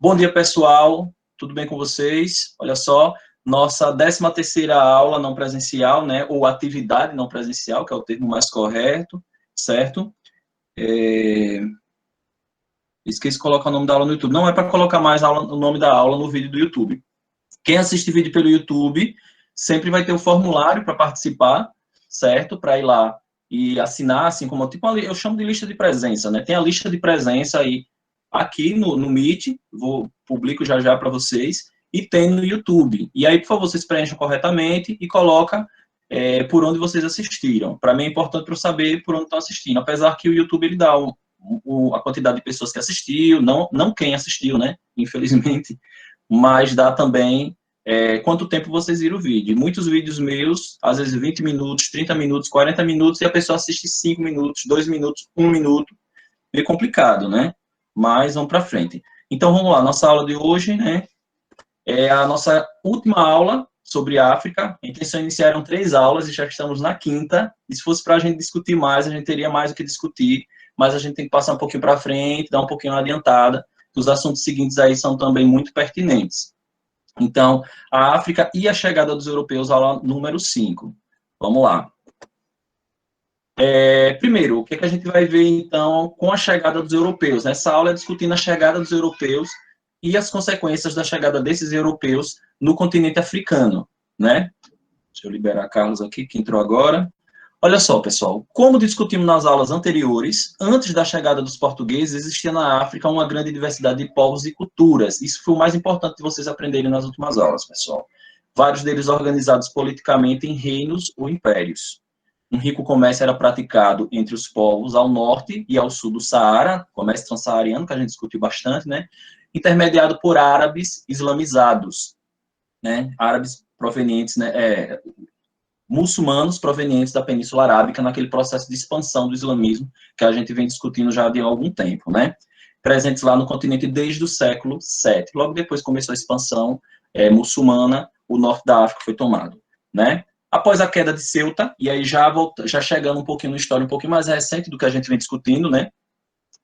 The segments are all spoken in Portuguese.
Bom dia, pessoal. Tudo bem com vocês? Olha só, nossa 13ª aula não presencial, né? Ou atividade não presencial, que é o termo mais correto, certo? Esqueci de colocar o nome da aula no YouTube. Não é para colocar mais o nome da aula no vídeo do YouTube. Quem assiste vídeo pelo YouTube sempre vai ter o formulário para participar, certo? Para ir lá e assinar, assim como tipo eu chamo de lista de presença, né? Tem a lista de presença aí aqui no Meet, publico já para vocês, e tem no YouTube. E aí, por favor, vocês preencham corretamente e coloca por onde vocês assistiram. Para mim é importante para eu saber por onde estão assistindo, apesar que o YouTube ele dá a quantidade de pessoas que assistiu, não quem assistiu, né? Infelizmente, mas dá também quanto tempo vocês viram o vídeo. Muitos vídeos meus, às vezes 20 minutos, 30 minutos, 40 minutos, e a pessoa assiste 5 minutos, 2 minutos, 1 minuto. É complicado, né? Mas vamos para frente. Então, vamos lá. Nossa aula de hoje, né? É a nossa última aula sobre África. A intenção inicial eram 3 aulas e já estamos na 5ª. E se fosse para a gente discutir mais, a gente teria mais o que discutir, mas a gente tem que passar um pouquinho para frente, dar um pouquinho adiantada. Os assuntos seguintes aí são também muito pertinentes. Então, a África e a chegada dos europeus, aula número 5. Vamos lá. Primeiro, o que a gente vai ver, então, com a chegada dos europeus? Nessa aula é discutindo a chegada dos europeus e as consequências da chegada desses europeus no continente africano, né? Deixa eu liberar a Carlos aqui, que entrou agora. Olha só, pessoal, como discutimos nas aulas anteriores, antes da chegada dos portugueses, existia na África uma grande diversidade de povos e culturas. Isso foi o mais importante de vocês aprenderem nas últimas aulas, pessoal. Vários deles organizados politicamente em reinos ou impérios. Um rico comércio era praticado entre os povos ao norte e ao sul do Saara, comércio transsaariano, que a gente discutiu bastante, né? Intermediado por árabes islamizados, né? Árabes provenientes, né? Muçulmanos provenientes da Península Arábica, naquele processo de expansão do islamismo que a gente vem discutindo já de algum tempo, né? Presentes lá no continente desde o século VII. Logo depois começou a expansão muçulmana, o norte da África foi tomado, né? Após a queda de Ceuta, e aí já chegando um pouquinho na história um pouquinho mais recente do que a gente vem discutindo, né?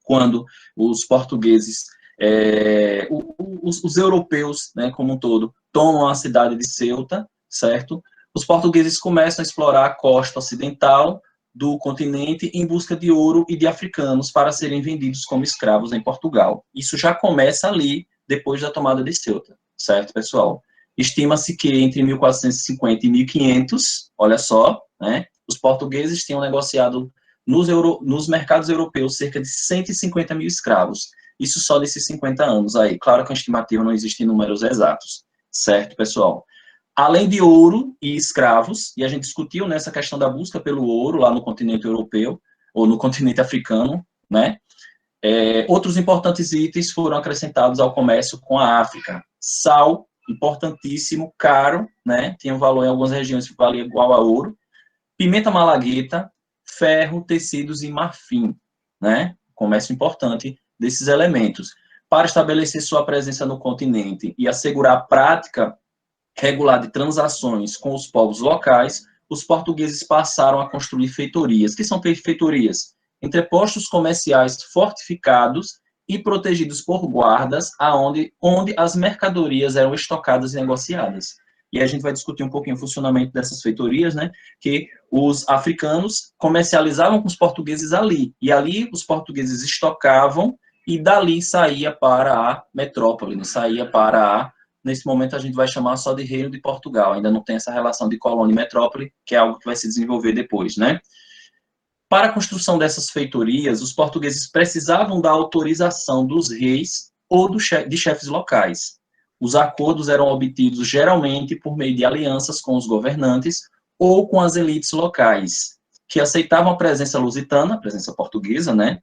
Quando os portugueses, os europeus, né, como um todo, tomam a cidade de Ceuta, certo? Os portugueses começam a explorar a costa ocidental do continente em busca de ouro e de africanos para serem vendidos como escravos em Portugal. Isso já começa ali, depois da tomada de Ceuta, certo, pessoal? Estima-se que entre 1450 e 1500, olha só, né, os portugueses tinham negociado nos mercados europeus cerca de 150 mil escravos. Isso só desses 50 anos aí. Claro que a estimativa não existe em números exatos, certo, pessoal? Além de ouro e escravos, e a gente discutiu nessa questão da busca pelo ouro lá no continente europeu, ou no continente africano, né? Outros importantes itens foram acrescentados ao comércio com a África. Sal, importantíssimo, caro, né? Tinha um valor em algumas regiões que valia igual a ouro. Pimenta malagueta, ferro, tecidos e marfim, né? Comércio importante desses elementos. Para estabelecer sua presença no continente e assegurar a prática regular de transações com os povos locais, os portugueses passaram a construir feitorias. Que são feitorias? Entrepostos comerciais fortificados e protegidos por guardas, onde as mercadorias eram estocadas e negociadas. E a gente vai discutir um pouquinho o funcionamento dessas feitorias, né? Que os africanos comercializavam com os portugueses ali, e ali os portugueses estocavam, e dali saía para a metrópole, né? Saía para a... Nesse momento, a gente vai chamar só de Reino de Portugal. Ainda não tem essa relação de colônia e metrópole, que é algo que vai se desenvolver depois, né? Para a construção dessas feitorias, os portugueses precisavam da autorização dos reis ou de chefes locais. Os acordos eram obtidos geralmente por meio de alianças com os governantes ou com as elites locais, que aceitavam a presença lusitana, a presença portuguesa, né?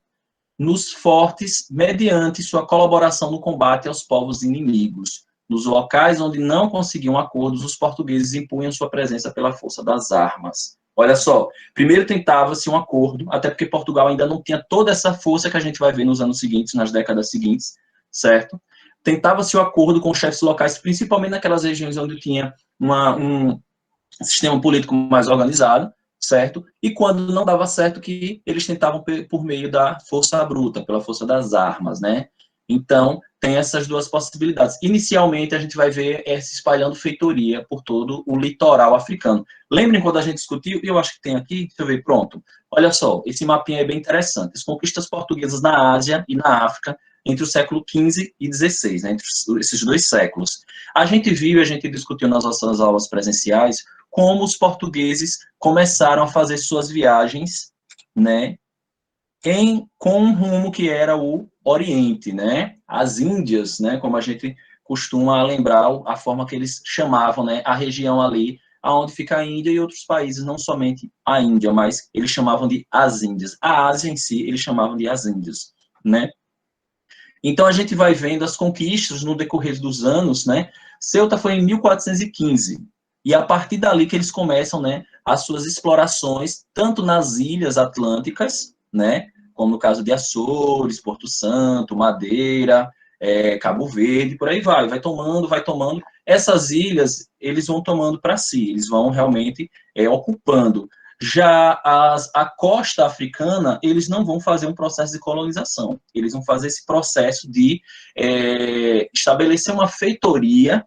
Nos fortes, mediante sua colaboração no combate aos povos inimigos. Nos locais onde não conseguiam acordos, os portugueses impunham sua presença pela força das armas. Olha só, primeiro tentava-se um acordo, até porque Portugal ainda não tinha toda essa força que a gente vai ver nos anos seguintes, nas décadas seguintes, certo? Tentava-se o acordo com chefes locais, principalmente naquelas regiões onde tinha um sistema político mais organizado, certo? E quando não dava certo, que eles tentavam por meio da força bruta, pela força das armas, né? Então, tem essas duas possibilidades. Inicialmente, a gente vai ver se espalhando feitoria por todo o litoral africano. Lembrem quando a gente discutiu, e eu acho que tem aqui, deixa eu ver, pronto. Olha só, esse mapinha é bem interessante. As conquistas portuguesas na Ásia e na África entre o século XV e XVI, né, entre esses 2 séculos. A gente viu, a gente discutiu nas nossas aulas presenciais, como os portugueses começaram a fazer suas viagens, né, com um rumo que era o Oriente, né? As Índias, né? Como a gente costuma lembrar, a forma que eles chamavam, né? A região ali, aonde fica a Índia e outros países, não somente a Índia, mas eles chamavam de as Índias. A Ásia em si, eles chamavam de as Índias, né? Então a gente vai vendo as conquistas no decorrer dos anos, né? Ceuta foi em 1415, e a partir dali que eles começam, né, as suas explorações, tanto nas ilhas atlânticas, né, como no caso de Açores, Porto Santo, Madeira, Cabo Verde, por aí vai tomando, vai tomando. Essas ilhas, eles vão tomando para si, eles vão realmente ocupando. Já a costa africana, eles não vão fazer um processo de colonização, eles vão fazer esse processo de estabelecer uma feitoria,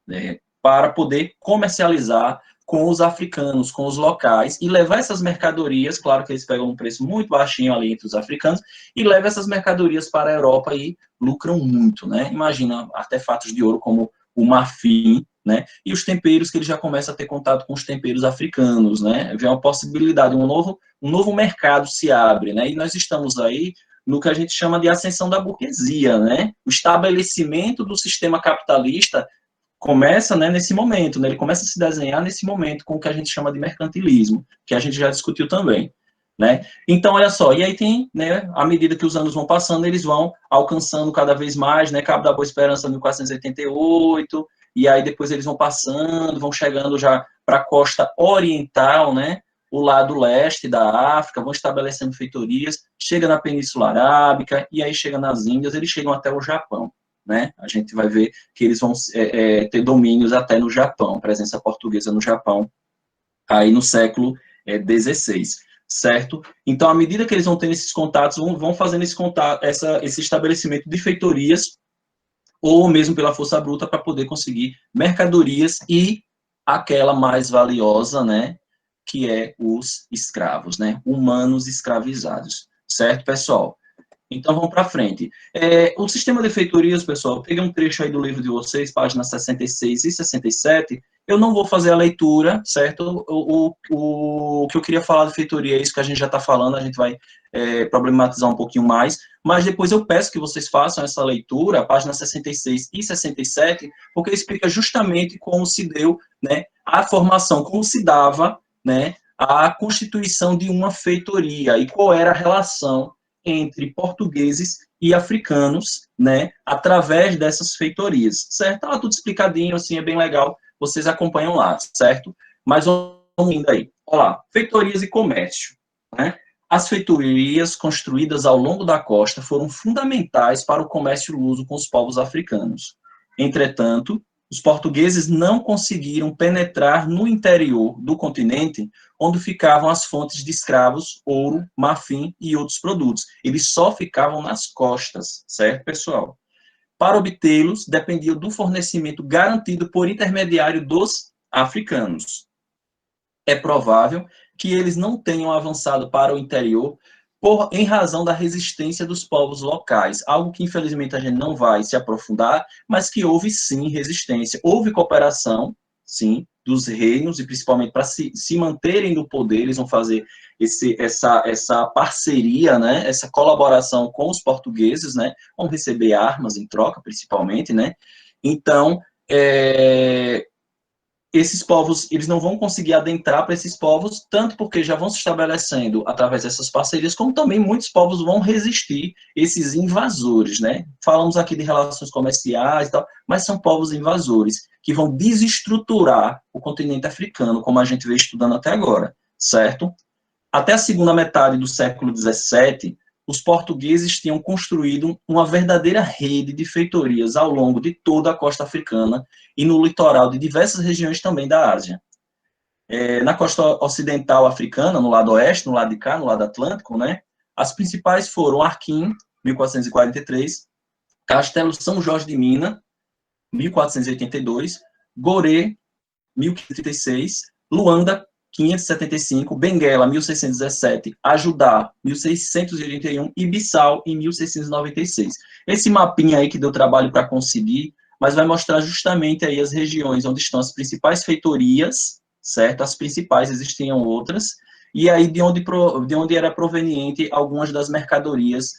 né, para poder comercializar com os africanos, com os locais, e levar essas mercadorias, claro que eles pegam um preço muito baixinho ali entre os africanos, e levam essas mercadorias para a Europa e lucram muito, né? Imagina artefatos de ouro como o marfim, né? E os temperos que ele já começa a ter contato com os temperos africanos, né? Vê uma possibilidade, um novo mercado se abre, né? E nós estamos aí no que a gente chama de ascensão da burguesia, né? O estabelecimento do sistema capitalista começa, né, nesse momento, né, ele começa a se desenhar nesse momento com o que a gente chama de mercantilismo, que a gente já discutiu também, né? Então, olha só, e aí tem, né, à medida que os anos vão passando, eles vão alcançando cada vez mais, né, Cabo da Boa Esperança, 1488, e aí depois eles vão passando, vão chegando já para a costa oriental, né, o lado leste da África, vão estabelecendo feitorias, chega na Península Arábica, e aí chega nas Índias, eles chegam até o Japão, né? A gente vai ver que eles vão ter domínios até no Japão, presença portuguesa no Japão, aí no século XVI, certo? Então, à medida que eles vão tendo esses contatos, vão fazendo esse estabelecimento de feitorias, ou mesmo pela força bruta, para poder conseguir mercadorias e aquela mais valiosa, né, que é os escravos, né, humanos escravizados, certo, pessoal? Então, vamos para frente. O sistema de feitorias, pessoal, eu peguei um trecho aí do livro de vocês, páginas 66 e 67, eu não vou fazer a leitura, certo? O que eu queria falar de feitoria é isso que a gente já está falando, a gente vai problematizar um pouquinho mais, mas depois eu peço que vocês façam essa leitura, páginas 66 e 67, porque explica justamente como se deu, né, a formação, como se dava, né, a constituição de uma feitoria e qual era a relação entre portugueses e africanos, né, através dessas feitorias, certo? Tá lá tudo explicadinho, assim, é bem legal, vocês acompanham lá, certo? Mas vamos indo aí. Olha lá, feitorias e comércio, né? As feitorias construídas ao longo da costa foram fundamentais para o comércio luso com os povos africanos. Entretanto, os portugueses não conseguiram penetrar no interior do continente, onde ficavam as fontes de escravos, ouro, marfim e outros produtos. Eles só ficavam nas costas, certo, pessoal? Para obtê-los, dependiam do fornecimento garantido por intermediário dos africanos. É provável que eles não tenham avançado para o interior em razão da resistência dos povos locais, algo que infelizmente a gente não vai se aprofundar, mas que houve sim resistência, houve cooperação, sim, dos reinos, e principalmente para se manterem no poder, eles vão fazer essa parceria, né, essa colaboração com os portugueses, né, vão receber armas em troca, principalmente, né, então, esses povos, eles não vão conseguir adentrar para esses povos, tanto porque já vão se estabelecendo através dessas parcerias, como também muitos povos vão resistir esses invasores, né? Falamos aqui de relações comerciais e tal, mas são povos invasores, que vão desestruturar o continente africano, como a gente vem estudando até agora, certo? Até a segunda metade do século XVII, os portugueses tinham construído uma verdadeira rede de feitorias ao longo de toda a costa africana e no litoral de diversas regiões também da Ásia. Na costa ocidental africana, no lado oeste, no lado de cá, no lado atlântico, né, as principais foram Arquim, 1443, Castelo São Jorge de Minas, 1482, Gorée, 1536, Luanda, 575, Benguela, 1617, Ajudá, 1681 e Bissau, em 1696. Esse mapinha aí que deu trabalho para conseguir, mas vai mostrar justamente aí as regiões onde estão as principais feitorias, certo? As principais, existiam outras, e aí de onde era proveniente algumas das mercadorias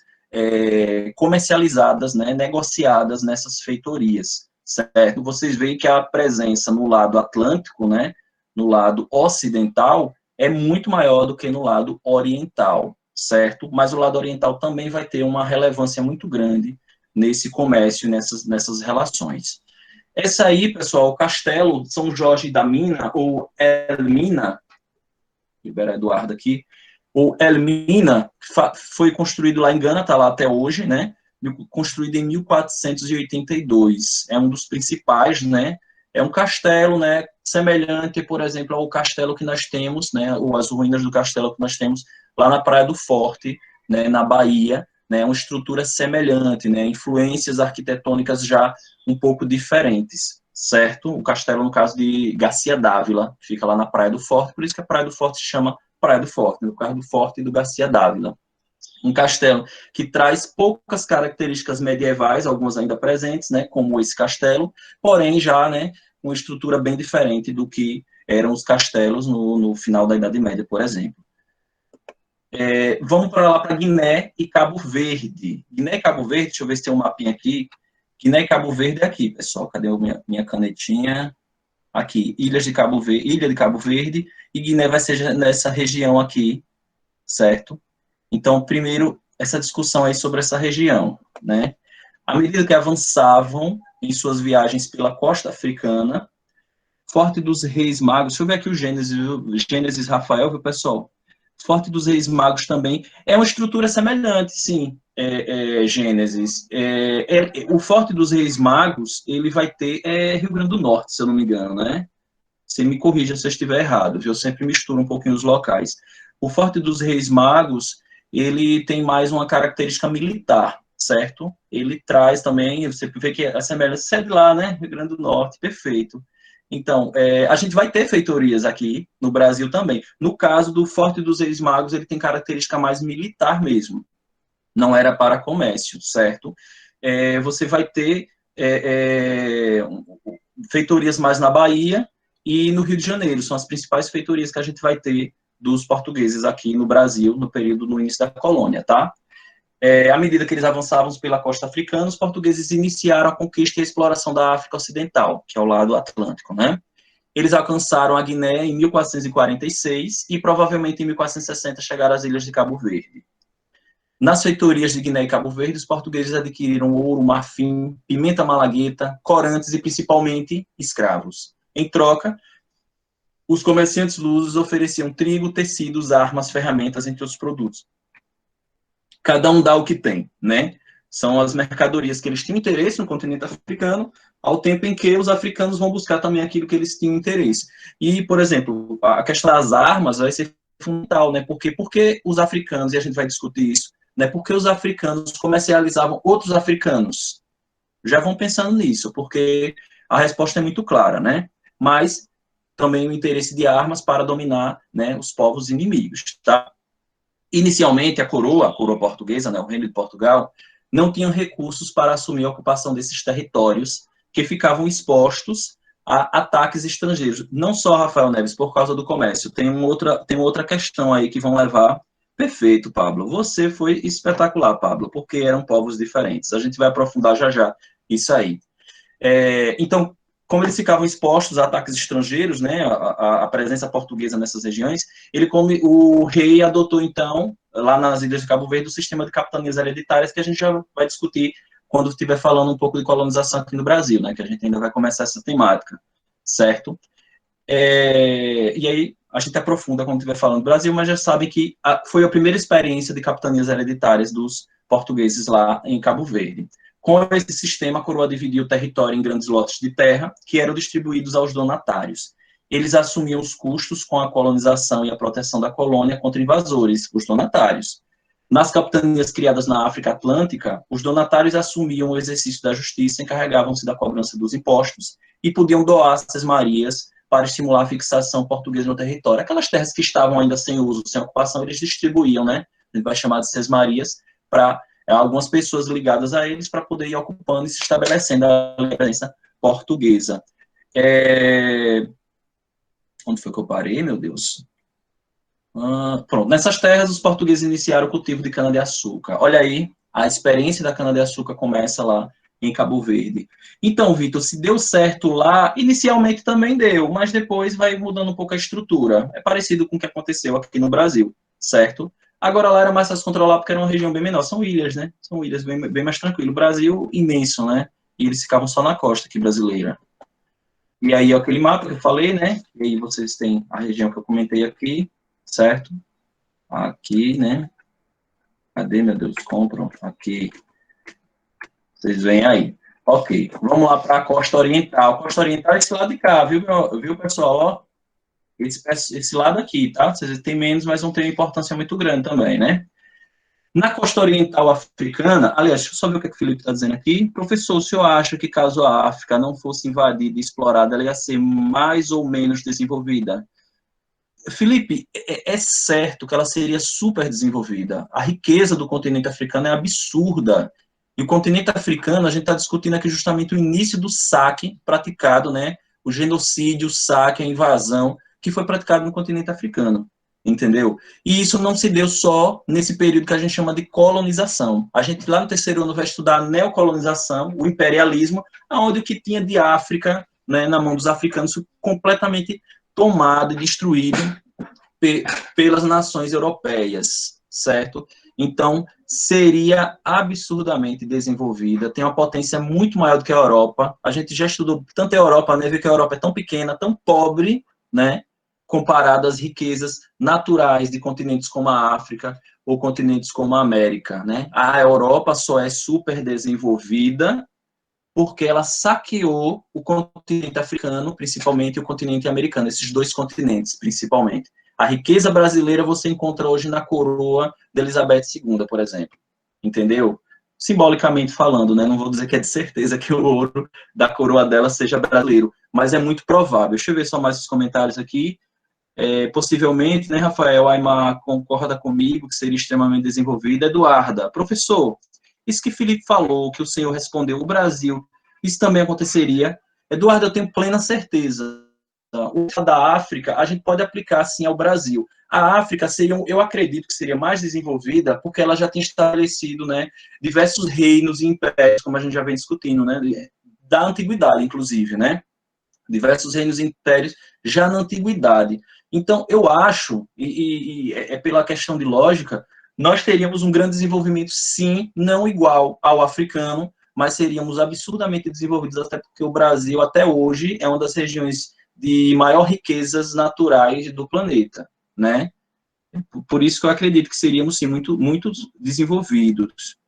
comercializadas, né, negociadas nessas feitorias, certo? Vocês veem que a presença no lado atlântico, né, no lado ocidental, é muito maior do que no lado oriental, certo? Mas o lado oriental também vai ter uma relevância muito grande nesse comércio, nessas relações. Essa aí, pessoal, o Castelo São Jorge da Mina, ou Elmina, libera Eduardo aqui, ou Elmina, foi construído lá em Gana, está lá até hoje, né? Construído em 1482. É um dos principais, né? É um castelo, né? Semelhante, por exemplo, ao castelo que nós temos, né? Ou as ruínas do castelo que nós temos lá na Praia do Forte, né? Na Bahia, né? Uma estrutura semelhante, né? Influências arquitetônicas já um pouco diferentes, certo? O castelo, no caso de Garcia Dávila, fica lá na Praia do Forte, por isso que a Praia do Forte se chama Praia do Forte, no caso do Forte e do Garcia Dávila. Um castelo que traz poucas características medievais, algumas ainda presentes, né, como esse castelo, porém já, né, uma estrutura bem diferente do que eram os castelos no final da Idade Média, por exemplo. Vamos para lá para Guiné e Cabo Verde. Guiné e Cabo Verde, deixa eu ver se tem um mapinha aqui. Guiné e Cabo Verde é aqui, pessoal. Cadê a minha canetinha? Aqui, Ilha de Cabo Verde, e Guiné vai ser nessa região aqui, certo? Então, primeiro, essa discussão aí sobre essa região, né? À medida que avançavam em suas viagens pela costa africana, Forte dos Reis Magos, deixa eu ver aqui o Gênesis, Gênesis Rafael, viu, pessoal? Forte dos Reis Magos também é uma estrutura semelhante, sim, Gênesis. O Forte dos Reis Magos, ele vai ter Rio Grande do Norte, se eu não me engano, né? Você me corrija se eu estiver errado, viu? Eu sempre misturo um pouquinho os locais. O Forte dos Reis Magos, ele tem mais uma característica militar, certo? Ele traz também, você vê que a semelhança é de lá, né? Rio Grande do Norte, perfeito. Então, a gente vai ter feitorias aqui no Brasil também. No caso do Forte dos Reis Magos, ele tem característica mais militar mesmo. Não era para comércio, certo? Você vai ter feitorias mais na Bahia e no Rio de Janeiro. São as principais feitorias que a gente vai ter dos portugueses aqui no Brasil, no período do início da colônia, tá? À medida que eles avançavam pela costa africana, os portugueses iniciaram a conquista e a exploração da África Ocidental, que é o lado atlântico, né? Eles alcançaram a Guiné em 1446 e provavelmente em 1460 chegaram às ilhas de Cabo Verde. Nas feitorias de Guiné e Cabo Verde, os portugueses adquiriram ouro, marfim, pimenta malagueta, corantes e principalmente escravos. Em troca, os comerciantes lusos ofereciam trigo, tecidos, armas, ferramentas, entre outros produtos. Cada um dá o que tem, né? São as mercadorias que eles tinham interesse no continente africano, ao tempo em que os africanos vão buscar também aquilo que eles tinham interesse. E, por exemplo, a questão das armas vai ser fundamental, né? Porque os africanos, e a gente vai discutir isso, né? Porque os africanos comercializavam outros africanos. Já vão pensando nisso, porque a resposta é muito clara, né? Mas também o interesse de armas para dominar, né, os povos inimigos, tá? Inicialmente, a coroa portuguesa, né, o Reino de Portugal, não tinha recursos para assumir a ocupação desses territórios que ficavam expostos a ataques estrangeiros. Não só, Rafael Neves, por causa do comércio. Tem outra questão aí que vão levar. Perfeito, Pablo. Você foi espetacular, Pablo, porque eram povos diferentes. A gente vai aprofundar já já isso aí. Então, como eles ficavam expostos a ataques estrangeiros, né, a presença portuguesa nessas regiões, o rei adotou, então, lá nas Ilhas de Cabo Verde, o sistema de capitanias hereditárias, que a gente já vai discutir quando estiver falando um pouco de colonização aqui no Brasil, né, que a gente ainda vai começar essa temática, certo? E aí, a gente aprofunda quando estiver falando do Brasil, mas já sabem que foi a primeira experiência de capitanias hereditárias dos portugueses lá em Cabo Verde. Com esse sistema, a coroa dividia o território em grandes lotes de terra, que eram distribuídos aos donatários. Eles assumiam os custos com a colonização e a proteção da colônia contra invasores, os donatários. Nas capitanias criadas na África Atlântica, os donatários assumiam o exercício da justiça, encarregavam-se da cobrança dos impostos e podiam doar sesmarias para estimular a fixação portuguesa no território. Aquelas terras que estavam ainda sem uso, sem ocupação, eles distribuíam, né? A gente vai chamar de sesmarias, para algumas pessoas ligadas a eles, para poder ir ocupando e se estabelecendo a presença portuguesa. Onde foi que eu parei, meu Deus? Pronto, nessas terras os portugueses iniciaram o cultivo de cana-de-açúcar. Olha aí, a experiência da cana-de-açúcar começa lá em Cabo Verde. Então, Vitor, se deu certo lá, inicialmente também deu, mas depois vai mudando um pouco a estrutura. É parecido com o que aconteceu aqui no Brasil, certo? Agora lá era mais fácil controlar porque era uma região bem menor. São ilhas, né? São ilhas bem mais tranquilo. O Brasil, imenso, né? E eles ficavam só na costa aqui brasileira. E aí, aquele mapa que eu falei, né? E aí vocês têm a região que eu comentei aqui, certo? Aqui, né? Cadê, meu Deus? Compram aqui. Vocês veem aí. Ok, vamos lá para a costa oriental. Costa oriental é esse lado de cá, viu pessoal? Ó, esse lado aqui, tá? Vocês têm menos, mas não tem uma importância muito grande também, né? Na costa oriental africana, aliás, deixa eu só ver o que o Felipe está dizendo aqui. Professor, o senhor acha que caso a África não fosse invadida e explorada, ela ia ser mais ou menos desenvolvida? Felipe, é certo que ela seria super desenvolvida. A riqueza do continente africano é absurda. E o continente africano, a gente está discutindo aqui justamente o início do saque praticado, né? O genocídio, o saque, a invasão, que foi praticado no continente africano, entendeu? E isso não se deu só nesse período que a gente chama de colonização. A gente lá no terceiro ano vai estudar a neocolonização, o imperialismo, onde o que tinha de África, né, na mão dos africanos, completamente tomado e destruído pelas nações europeias, certo? Então, seria absurdamente desenvolvida, tem uma potência muito maior do que a Europa. A gente já estudou tanto a Europa, né, vê que a Europa é tão pequena, tão pobre, né, comparado às riquezas naturais de continentes como a África ou continentes como a América, né? A Europa só é super desenvolvida porque ela saqueou o continente africano, principalmente o continente americano, esses dois continentes, principalmente. A riqueza brasileira você encontra hoje na coroa de Elizabeth II, por exemplo. Entendeu? Simbolicamente falando, né? Não vou dizer que é de certeza que o ouro da coroa dela seja brasileiro, mas é muito provável. Deixa eu ver só mais os comentários aqui. Possivelmente, né, Rafael, a Aymar concorda comigo que seria extremamente desenvolvida. Eduarda, professor, isso que Felipe falou, que o senhor respondeu, o Brasil, isso também aconteceria. Eduardo, eu tenho plena certeza. O da África, a gente pode aplicar, sim, ao Brasil. A África seria, eu acredito que seria mais desenvolvida porque ela já tem estabelecido, né, diversos reinos e impérios, como a gente já vem discutindo, né, da antiguidade, inclusive, né, diversos reinos e impérios já na antiguidade. Então, eu acho, e é pela questão de lógica, nós teríamos um grande desenvolvimento, sim, não igual ao africano, mas seríamos absurdamente desenvolvidos, até porque o Brasil, até hoje, é uma das regiões de maior riquezas naturais do planeta, né? Por isso que eu acredito que seríamos, sim, muito desenvolvidos.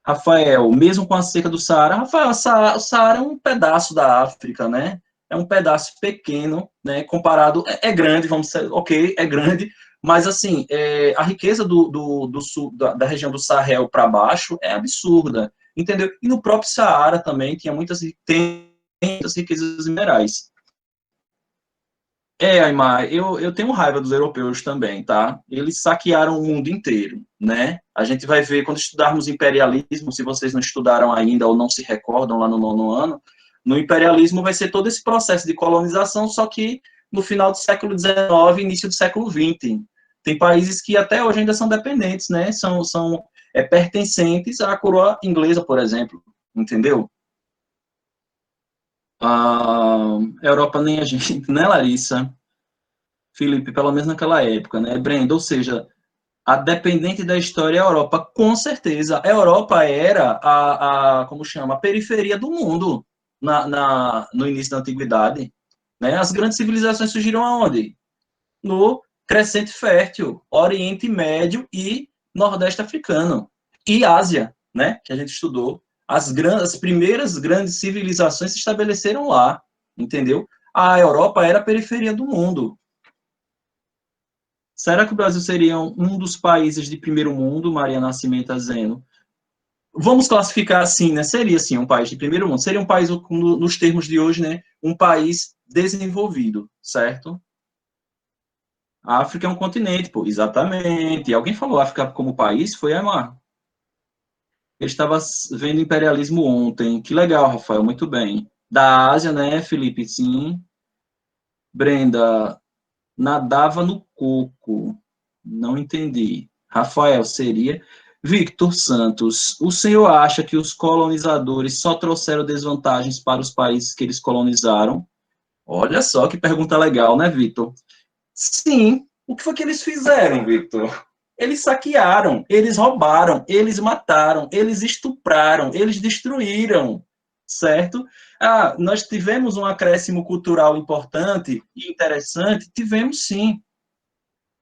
Rafael, mesmo com a seca do Saara, Rafael, o Saara é um pedaço da África, né? É um pedaço pequeno, né? Comparado, é grande, vamos dizer, ok, é grande, mas assim, a riqueza do sul, da região do Sahel para baixo é absurda, entendeu? E no próprio Saara também tem muitas riquezas minerais. Aymar, eu tenho raiva dos europeus também, tá? Eles saquearam o mundo inteiro, né? A gente vai ver, quando estudarmos imperialismo, se vocês não estudaram ainda ou não se recordam lá no nono ano, no imperialismo vai ser todo esse processo de colonização, só que no final do século XIX, início do século XX. Tem países que até hoje ainda são dependentes, né? São pertencentes à coroa inglesa, por exemplo, entendeu? A Europa nem a gente, né, Larissa? Felipe, pelo menos naquela época, né, Brenda? Ou seja, a dependente da história é a Europa, com certeza. A Europa era como chama, a periferia do mundo no início da antiguidade. Né? As grandes civilizações surgiram aonde? No Crescente Fértil, Oriente Médio e Nordeste Africano. E Ásia, né, que a gente estudou. As primeiras grandes civilizações se estabeleceram lá, entendeu? A Europa era a periferia do mundo. Será que o Brasil seria um dos países de primeiro mundo, Maria Nascimento dizendo? Vamos classificar assim, né? Seria, sim, um país de primeiro mundo. Seria um país, nos termos de hoje, né? Um país desenvolvido, certo? A África é um continente, pô, exatamente. E alguém falou África como país? Foi a Mar. Eu estava vendo imperialismo ontem. Que legal, Rafael, muito bem. Da Ásia, né, Felipe? Sim. Brenda, nadava no coco. Não entendi. Rafael, seria. Victor Santos, o senhor acha que os colonizadores só trouxeram desvantagens para os países que eles colonizaram? Olha só que pergunta legal, né, Victor? Sim. O que foi que eles fizeram, Victor? Eles saquearam, eles roubaram, eles mataram, eles estupraram, eles destruíram, certo? Ah, nós tivemos um acréscimo cultural importante e interessante? Tivemos sim.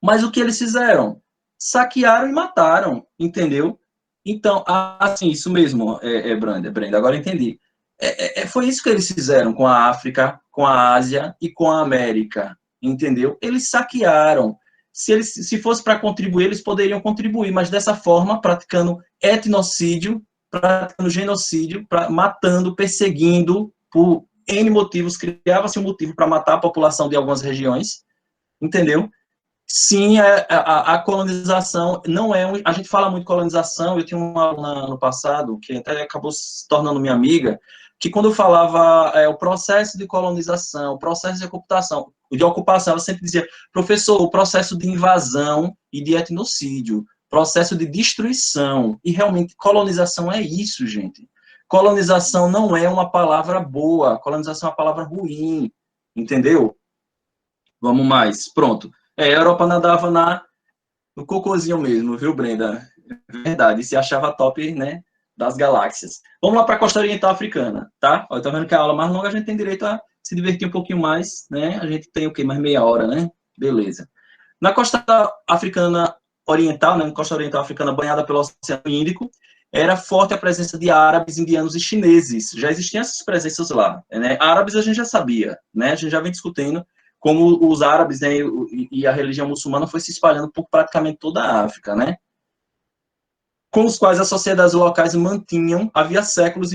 Mas o que eles fizeram? Saquearam e mataram, entendeu? Então, assim, isso mesmo, Brenda, agora eu entendi. Foi isso que eles fizeram com a África, com a Ásia e com a América, entendeu? Eles saquearam. Se fosse para contribuir, eles poderiam contribuir, mas dessa forma, praticando etnocídio, praticando genocídio, matando, perseguindo, por N motivos, criava-se um motivo para matar a população de algumas regiões, entendeu? Sim, a colonização não é a gente fala muito colonização. Eu tinha uma aluna no passado que até acabou se tornando minha amiga, que quando eu falava o processo de colonização, o processo de ocupação, ela sempre dizia, professor, o processo de invasão e de etnocídio, processo de destruição. E realmente colonização é isso, gente. Colonização não é uma palavra boa, colonização é uma palavra ruim, entendeu? Vamos mais, pronto. A Europa nadava no cocôzinho mesmo, viu, Brenda? Verdade, se achava top, né, das galáxias. Vamos lá para a costa oriental africana, tá? Ó, tá vendo que a aula mais longa a gente tem direito a se divertir um pouquinho mais, né? A gente tem o quê? Mais meia hora, né? Beleza. Na costa africana oriental, né, na costa oriental africana banhada pelo Oceano Índico, era forte a presença de árabes, indianos e chineses. Já existiam essas presenças lá, né? Árabes a gente já sabia, né? A gente já vem discutindo como os árabes, né, e a religião muçulmana foi se espalhando por praticamente toda a África, né? Com os quais as sociedades locais mantinham, havia séculos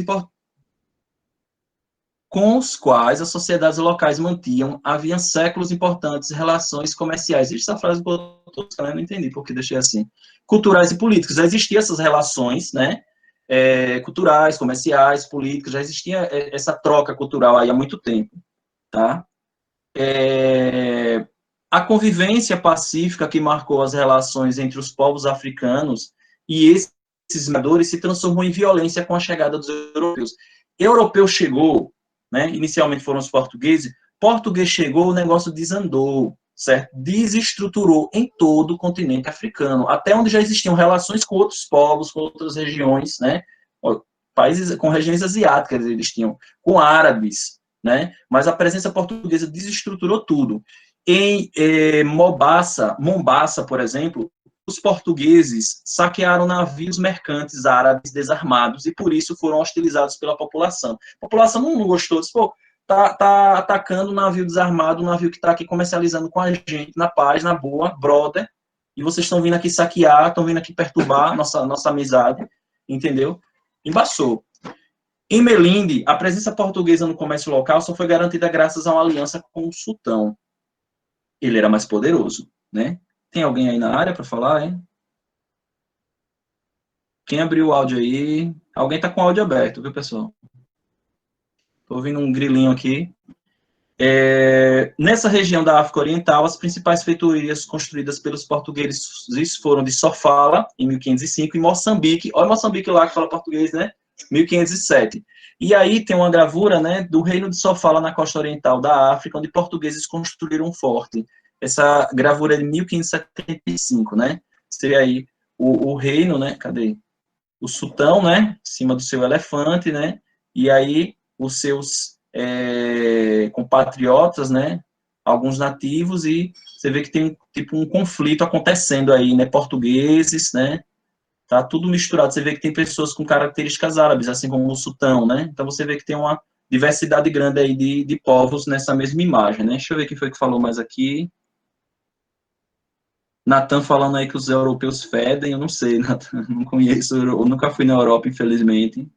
com os quais as sociedades locais mantinham, havia séculos importantes relações comerciais. Essa frase botou, eu não entendi porque deixei assim. Culturais e políticos. Já existiam essas relações, né? Culturais, comerciais, políticas, já existia essa troca cultural aí há muito tempo, tá? A convivência pacífica que marcou as relações entre os povos africanos e esses miradores se transformou em violência com a chegada dos europeus. Europeu chegou, né, inicialmente foram os portugueses, português chegou, o negócio desandou, certo? Desestruturou em todo o continente africano, até onde já existiam relações com outros povos, com outras regiões, né? Países com regiões asiáticas eles tinham, com árabes, né? Mas a presença portuguesa desestruturou tudo. Em Mombasa, por exemplo, os portugueses saquearam navios mercantes árabes desarmados e por isso foram hostilizados pela população. A população não gostou, disse, pô, tá atacando um navio desarmado, um navio que está aqui comercializando com a gente, na paz, na boa, brother, e vocês estão vindo aqui saquear, estão vindo aqui perturbar nossa amizade, entendeu? Embaçou. Em Melinde, a presença portuguesa no comércio local só foi garantida graças a uma aliança com o sultão. Ele era mais poderoso, né? Tem alguém aí na área para falar, hein? Quem abriu o áudio aí? Alguém tá com o áudio aberto, viu, pessoal? Tô ouvindo um grilinho aqui. Nessa região da África Oriental, as principais feitorias construídas pelos portugueses foram de Sofala, em 1505, e Moçambique. Olha Moçambique lá que fala português, né? 1507. E aí tem uma gravura, né, do reino de Sofala na costa oriental da África, onde portugueses construíram um forte. Essa gravura é de 1575, né? Seria aí o reino, né? Cadê? O sultão, né? Em cima do seu elefante, né? E aí os seus compatriotas, né? Alguns nativos, e você vê que tem tipo um conflito acontecendo aí, né? Portugueses, né? Tá tudo misturado. Você vê que tem pessoas com características árabes, assim como o sultão, né? Então você vê que tem uma diversidade grande aí de povos nessa mesma imagem, né? Deixa eu ver quem foi que falou mais aqui. Natan falando aí que os europeus fedem, eu não sei, Natan, não conheço, eu nunca fui na Europa, infelizmente.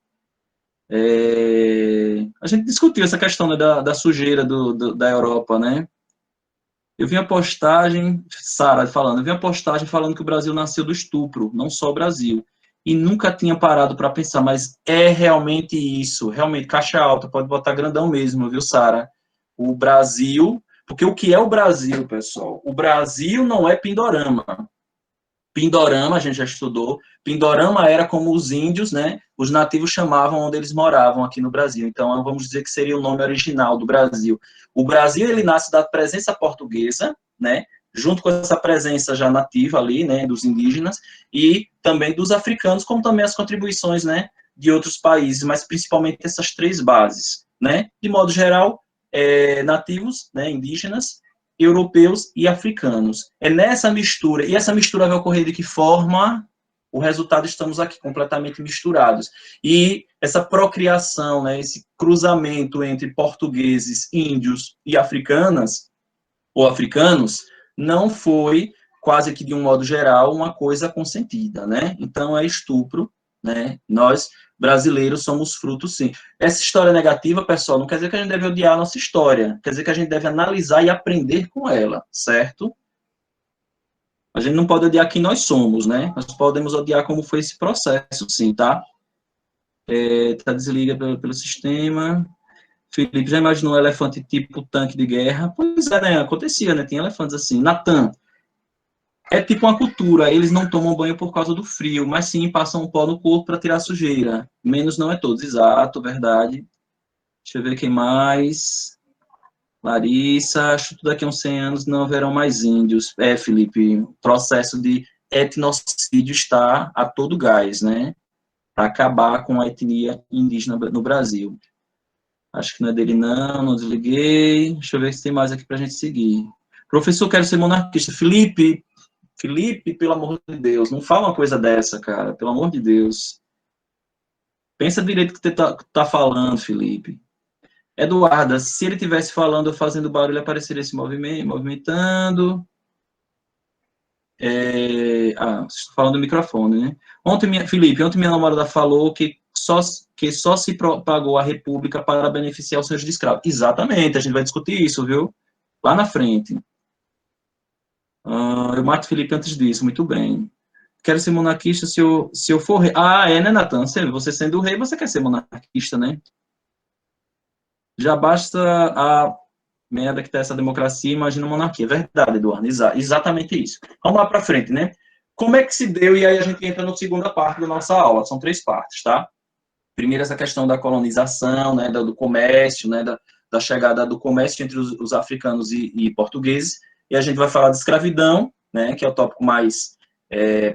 A gente discutiu essa questão, né, da sujeira da Europa, né? Eu vi a postagem, Sara falando, eu vi a postagem falando que o Brasil nasceu do estupro, não só o Brasil. E nunca tinha parado para pensar, mas é realmente isso, realmente, caixa alta, pode botar grandão mesmo, viu, Sara? O Brasil, porque o que é o Brasil, pessoal? O Brasil não é Pindorama. Pindorama, a gente já estudou, Pindorama era como os índios, né? Os nativos chamavam onde eles moravam aqui no Brasil. Então, vamos dizer que seria o nome original do Brasil. O Brasil, ele nasce da presença portuguesa, né? Junto com essa presença já nativa ali, né? Dos indígenas e também dos africanos, como também as contribuições, né? De outros países, mas principalmente essas três bases, né? De modo geral, nativos, né? Indígenas, europeus e africanos. É nessa mistura, e essa mistura vai ocorrer de que forma? O resultado, estamos aqui completamente misturados. E essa procriação, né, esse cruzamento entre portugueses, índios e africanas, ou africanos, não foi, quase que de um modo geral, uma coisa consentida, né? Então, é estupro, né? Nós, brasileiros, somos frutos, sim. Essa história negativa, pessoal, não quer dizer que a gente deve odiar a nossa história, quer dizer que a gente deve analisar e aprender com ela, certo? A gente não pode odiar quem nós somos, né? Nós podemos odiar como foi esse processo, sim, tá? Tá desliga pelo sistema. Felipe, já imaginou um elefante tipo tanque de guerra? Pois é, né? Acontecia, né? Tinha elefantes assim. Natan, é tipo uma cultura, eles não tomam banho por causa do frio, mas sim passam um pó no corpo para tirar a sujeira. Menos não é todos, exato, verdade. Deixa eu ver quem mais. Larissa, acho que daqui a uns 100 anos não haverão mais índios. Felipe, o processo de etnocídio está a todo gás, né? Para acabar com a etnia indígena no Brasil. Acho que não é dele, não desliguei. Deixa eu ver se tem mais aqui para a gente seguir. Professor, quero ser monarquista. Felipe, pelo amor de Deus, não fala uma coisa dessa, cara, pelo amor de Deus. Pensa direito o que você tá falando, Felipe. Eduarda, se ele tivesse falando ou fazendo barulho, apareceria esse movimento, movimentando. Estou falando do microfone, né? Felipe, ontem minha namorada falou que só se propagou a República para beneficiar os seus escravos. Exatamente, a gente vai discutir isso, viu? Lá na frente. Eu mato Felipe antes disso, muito bem. Quero ser monarquista se eu for rei. Né, Natan? Você sendo rei, você quer ser monarquista, né? Já basta a merda que tá essa democracia, imagina a monarquia. Verdade, Eduardo, exatamente isso. Vamos lá para frente, né? Como é que se deu, e aí a gente entra na segunda parte da nossa aula, são 3 partes, tá? Primeiro, essa questão da colonização, né, do comércio, né, da chegada do comércio entre os africanos e portugueses, e a gente vai falar de escravidão, né, que é o tópico mais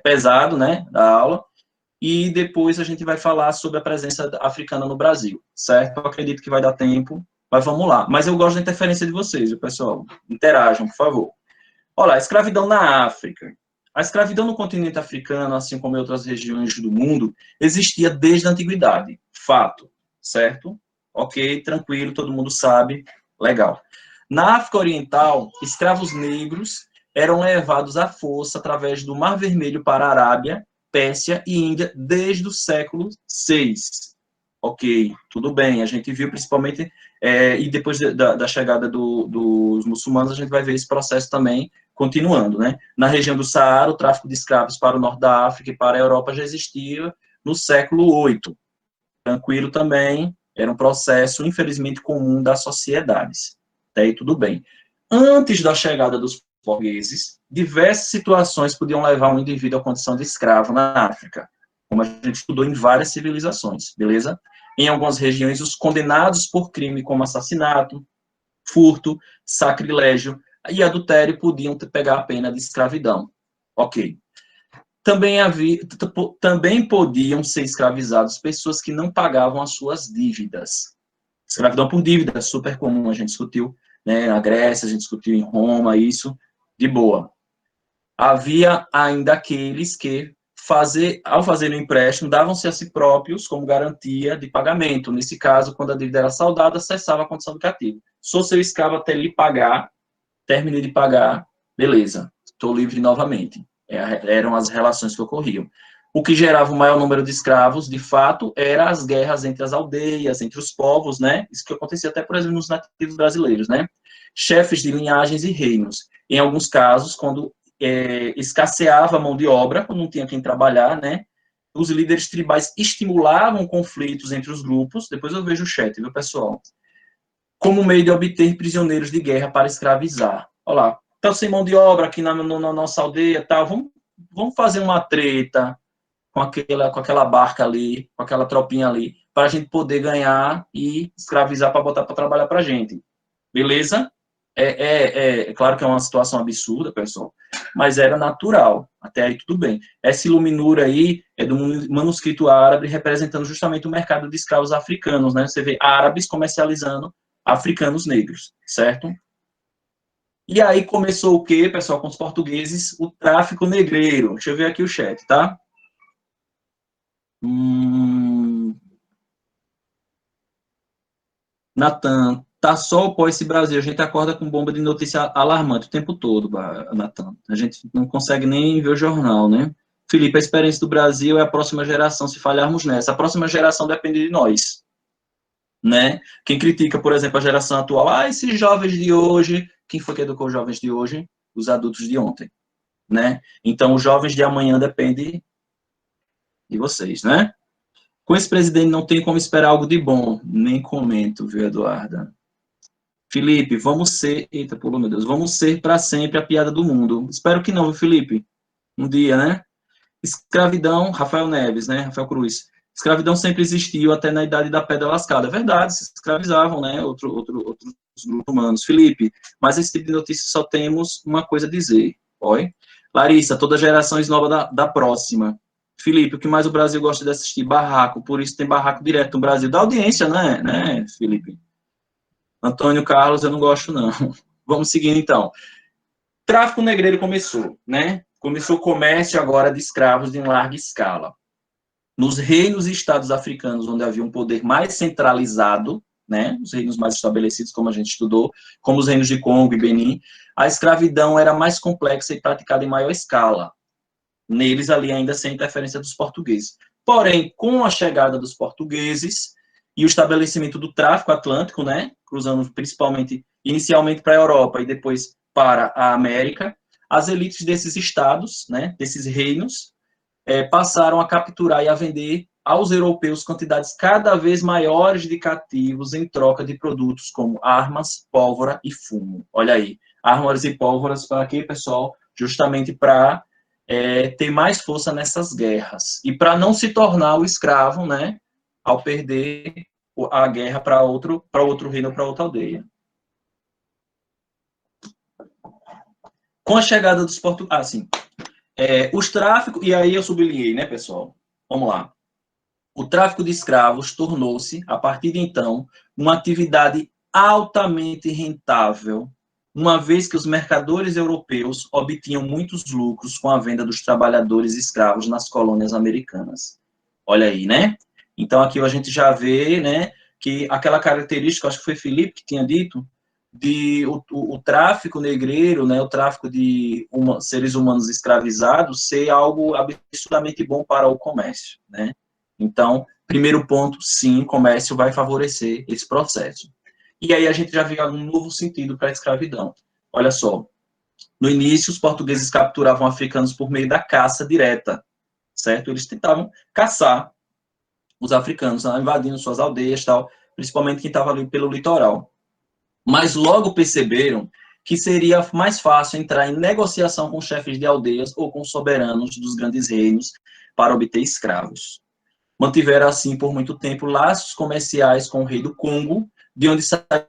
pesado, né, da aula, e depois a gente vai falar sobre a presença africana no Brasil, certo? Eu acredito que vai dar tempo, mas vamos lá. Mas eu gosto da interferência de vocês, viu, pessoal? Interajam, por favor. Olha, a escravidão na África. A escravidão no continente africano, assim como em outras regiões do mundo, existia desde a antiguidade. Fato, certo? Ok, tranquilo, todo mundo sabe, legal. Na África Oriental, escravos negros eram levados à força através do Mar Vermelho para a Arábia, Pérsia e Índia desde o século VI. Ok, tudo bem, a gente viu principalmente, e depois da chegada dos muçulmanos, a gente vai ver esse processo também continuando, né? Na região do Saara, o tráfico de escravos para o norte da África e para a Europa já existia no século VIII. Tranquilo também, era um processo, infelizmente, comum das sociedades. Até aí tudo bem. Antes da chegada dos portugueses, diversas situações podiam levar um indivíduo à condição de escravo na África, como a gente estudou em várias civilizações, beleza? Em algumas regiões, os condenados por crime como assassinato, furto, sacrilégio e adultério podiam pegar a pena de escravidão. Ok. Também podiam ser escravizados pessoas que não pagavam as suas dívidas. Escravidão por dívida, é super comum, a gente discutiu, né, na Grécia, a gente discutiu em Roma, isso, de boa. Havia ainda aqueles que, ao fazer o empréstimo, davam-se a si próprios como garantia de pagamento. Nesse caso, quando a dívida era saldada, cessava a condição do cativo. Sou seu escravo até lhe pagar, terminei de pagar, beleza. estou livre novamente. Eram as relações que ocorriam. O que gerava o maior número de escravos, de fato, eram as guerras entre as aldeias, entre os povos, né? Isso que acontecia até, por exemplo, nos nativos brasileiros, né? Chefes de linhagens e reinos. Em alguns casos, quando escasseava a mão de obra, quando não tinha quem trabalhar, né? Os líderes tribais estimulavam conflitos entre os grupos. Depois eu vejo o chat, viu, pessoal? Como meio de obter prisioneiros de guerra para escravizar. Olha lá, tá sem mão de obra aqui na nossa aldeia, tá? Vamos fazer uma treta com aquela barca ali, com aquela tropinha ali, para a gente poder ganhar e escravizar para botar para trabalhar para a gente. Beleza? É claro que é uma situação absurda, pessoal, mas era natural. Até aí tudo bem. Essa iluminura aí é do manuscrito árabe representando justamente o mercado de escravos africanos, né? Você vê árabes comercializando africanos negros, certo? E aí começou o quê, pessoal, com os portugueses? O tráfico negreiro. Deixa eu ver aqui o chat, tá? Natan, tá só o pós esse Brasil. A gente acorda com bomba de notícia alarmante o tempo todo, Natan. A gente não consegue nem ver o jornal, né? Felipe, a experiência do Brasil é a próxima geração, se falharmos nessa. A próxima geração depende de nós, né? Quem critica, por exemplo, a geração atual, esses jovens de hoje, quem foi que educou os jovens de hoje? Os adultos de ontem, né? Então, os jovens de amanhã dependem de vocês, né? Com esse presidente não tem como esperar algo de bom. Nem comento, viu, Eduarda? Felipe, vamos ser... Eita, pulou, meu Deus. Vamos ser para sempre a piada do mundo. Espero que não, viu, Felipe? Um dia, né? Escravidão, Rafael Neves, né? Rafael Cruz. Escravidão sempre existiu até na idade da pedra lascada. É verdade, se escravizavam, né? Outros grupos humanos. Felipe, mas esse tipo de notícia só temos uma coisa a dizer. Oi? Larissa, toda geração esnoba da próxima. Felipe, o que mais o Brasil gosta de assistir? Barraco, por isso tem barraco direto no Brasil. Da audiência, né, Felipe? Antônio Carlos, eu não gosto, não. Vamos seguir, então. Tráfico negreiro começou, né? Começou o comércio agora de escravos em larga escala. Nos reinos e estados africanos, onde havia um poder mais centralizado, né? Os reinos mais estabelecidos, como a gente estudou, como os reinos de Congo e Benin, a escravidão era mais complexa e praticada em maior escala. Neles, ali, ainda sem interferência dos portugueses. Porém, com a chegada dos portugueses e o estabelecimento do tráfico atlântico, né? Cruzando principalmente, inicialmente para a Europa e depois para a América, as elites desses estados, né, desses reinos, passaram a capturar e a vender aos europeus quantidades cada vez maiores de cativos em troca de produtos como armas, pólvora e fumo. Olha aí, armas e pólvoras para quê, pessoal? Justamente para ter mais força nessas guerras e para não se tornar o escravo, né, ao perder a guerra para outro reino, para outra aldeia. Com a chegada dos portugueses, os tráficos, e aí eu sublinhei, né, pessoal? Vamos lá. O tráfico de escravos tornou-se, a partir de então, uma atividade altamente rentável, uma vez que os mercadores europeus obtinham muitos lucros com a venda dos trabalhadores escravos nas colônias americanas. Olha aí, né? Então, aqui a gente já vê, né, que aquela característica, acho que foi Felipe que tinha dito, de o tráfico negreiro, né, o tráfico de seres humanos escravizados ser algo absurdamente bom para o comércio, né? Então, primeiro ponto, sim, o comércio vai favorecer esse processo. E aí a gente já vê um novo sentido para a escravidão. Olha só, no início os portugueses capturavam africanos por meio da caça direta, certo? Eles tentavam caçar os africanos, invadindo suas aldeias, tal, principalmente quem estava ali pelo litoral. Mas logo perceberam que seria mais fácil entrar em negociação com chefes de aldeias ou com soberanos dos grandes reinos para obter escravos. Mantiveram, assim, por muito tempo, laços comerciais com o rei do Congo, de onde saíram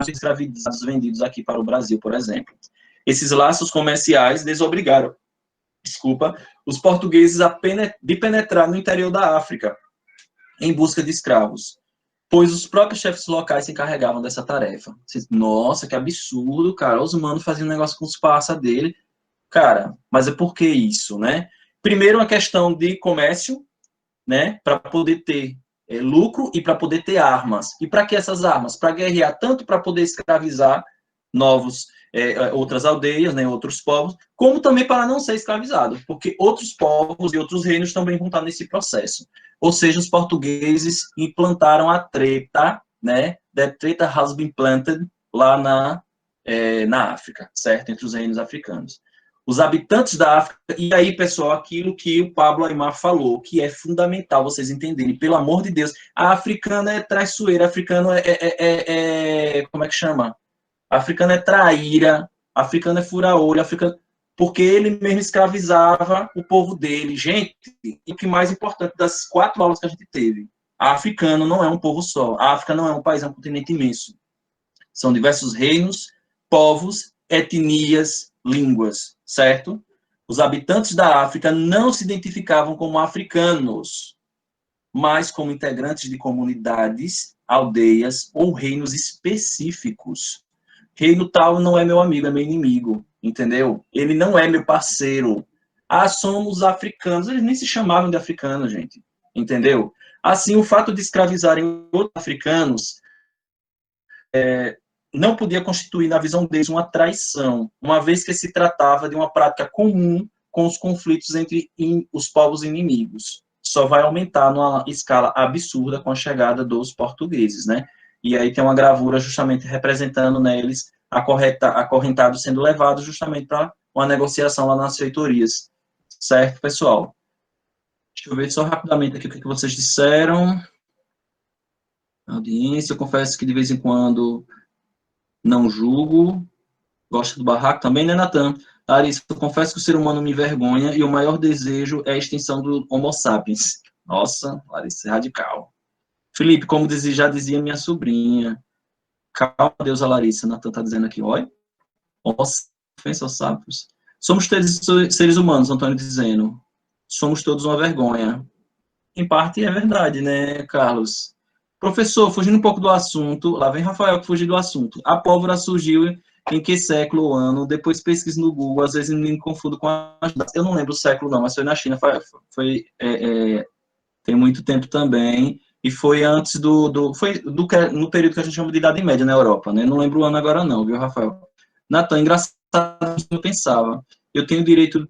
escravizados vendidos aqui para o Brasil, por exemplo. Esses laços comerciais desobrigaram, os portugueses de penetrar no interior da África em busca de escravos, pois os próprios chefes locais se encarregavam dessa tarefa. Nossa, que absurdo, cara. Os humanos faziam um negócio com os parça dele. Cara, mas é por que isso, né? Primeiro, uma questão de comércio, né? Para poder ter lucro e para poder ter armas. E para que essas armas? Para guerrear, tanto para poder escravizar novos outras aldeias, né, outros povos, como também para não ser escravizado, porque outros povos e outros reinos também vão estar nesse processo. Ou seja, os portugueses implantaram a treta, né, the treta has been planted lá na África, certo? Entre os reinos africanos. Os habitantes da África, e aí, pessoal, aquilo que o Pablo Aimar falou, que é fundamental vocês entenderem, pelo amor de Deus, a africana é traiçoeira, a africana como é que chama? A africana é traíra, a africana é fura-olho, porque ele mesmo escravizava o povo dele. Gente, e o que mais importante das 4 aulas que a gente teve, a africana não é um povo só, a África não é um país, é um continente imenso. São diversos reinos, povos, etnias, línguas, certo? Os habitantes da África não se identificavam como africanos, mas como integrantes de comunidades, aldeias ou reinos específicos. Reino tal não é meu amigo, é meu inimigo, entendeu? Ele não é meu parceiro. Ah, somos africanos. Eles nem se chamavam de africanos, gente, entendeu? Assim, o fato de escravizarem outros africanos não podia constituir, na visão deles, uma traição, uma vez que se tratava de uma prática comum com os conflitos entre os povos inimigos. Só vai aumentar numa escala absurda com a chegada dos portugueses, né? E aí tem uma gravura justamente representando neles acorrentados sendo levados justamente para uma negociação lá nas feitorias. Certo, pessoal? Deixa eu ver só rapidamente aqui o que vocês disseram. Audiência, eu confesso que de vez em quando não julgo. Gosta do barraco também, né, Natan? Larissa, eu confesso que o ser humano me envergonha e o maior desejo é a extinção do Homo sapiens. Nossa, Larissa, é radical. Felipe, como já dizia minha sobrinha, calma, deusa Larissa, Natan está dizendo aqui, olha, ofensa aos sábios. Somos seres humanos, Antônio dizendo. Somos todos uma vergonha. Em parte é verdade, né, Carlos? Professor, fugindo um pouco do assunto, lá vem Rafael que fugiu do assunto. A pólvora surgiu em que século ou ano? Depois pesquise no Google, às vezes me confundo com as datas. Eu não lembro o século não, mas foi na China, tem muito tempo também, e foi antes no período que a gente chama de Idade Média na Europa, né? Não lembro o ano agora não, viu, Rafael? Natan, engraçado, eu pensava, eu tenho direito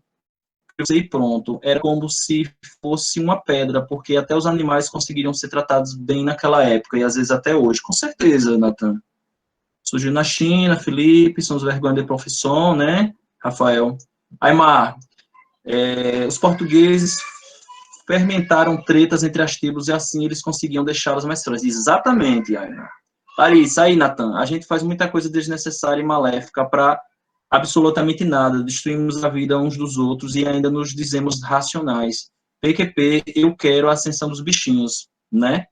eu sei pronto, era como se fosse uma pedra, porque até os animais conseguiriam ser tratados bem naquela época, e às vezes até hoje, com certeza, Natan. Surgiu na China, Felipe, são os vergonhas de profissão, né, Rafael? Aymar, os portugueses fermentaram tretas entre as tribos e assim eles conseguiam deixá-las mais fortes. Exatamente, Aymar. Larissa, aí, Natan, a gente faz muita coisa desnecessária e maléfica para absolutamente nada, destruímos a vida uns dos outros e ainda nos dizemos racionais. PQP, eu quero a ascensão dos bichinhos, né?